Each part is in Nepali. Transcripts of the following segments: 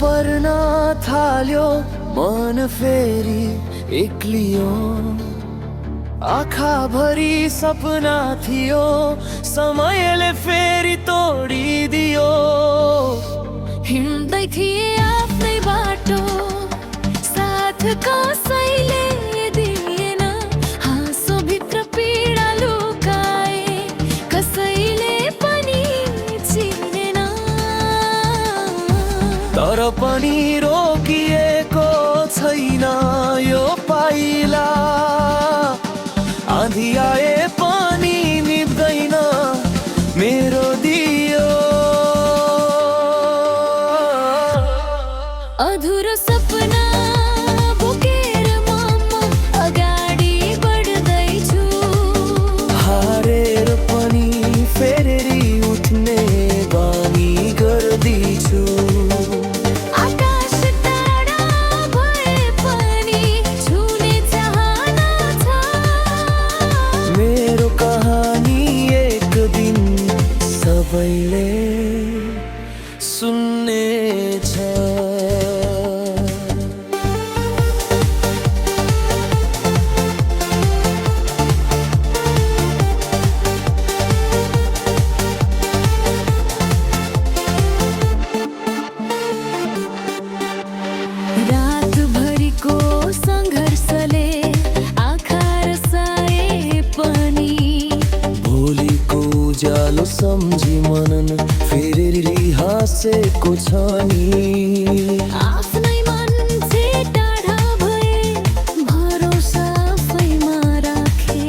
पर्न थाल्यो मन फेरि एक्लियो। आँखाभरि सपना थियो समयले फेरि तोडिदियो। हिँड्दै थिए आफ्नै बाटो साथ कसैले दिएन। हाँसोभित्र पीडा लुकाए कसैले पनि चिनेन। तर पनि रोकिएको छैन यो पाइला। आँधी आए पनि निप्दैन मेरो दियो। अधुरो सपना बोकेर म अगाडि बढ्दैछु। हारेर पनि फेरि उठ्ने बानी गर्दैछु। आकाश टाढा भए पनि छुने चाहना छ। मेरो कहानी एक दिन सबैले सुन्नेछ। रातभरिको सङ्घर्षले आँखा रसाए पनि भोलिको उज्यालो सम्झी मनन फेरि हाँसेको छ नि। आफ्नै मान्छे टाढा भए भरोसा आफैमा राखे।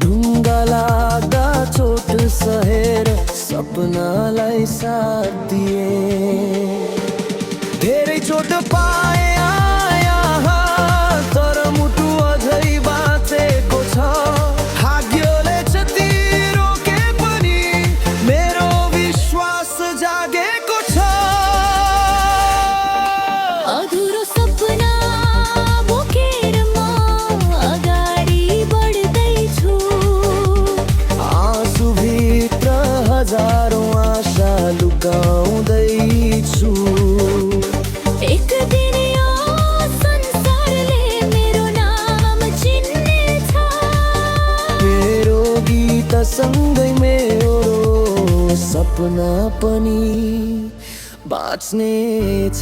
ढुङ्गा लाग्दा चोट सहेर सपनालाई साथ दिए। धेरै चोट पाए तर मुटु अझै बाँचेको छ। भाग्यले क्षति रोके पनि मेरो विश्वास जागेको छ। अधुरो सपना बोकेर म अगाडि बढ्दैछु। आँसुभित्र हजारौँ आशा लुकाउँदैछु। एक दिन यो संसारले मेरो नाम चिन्नेछ। मेरो गीत सँगै मेरो सपना पनि बाँच्नेछ।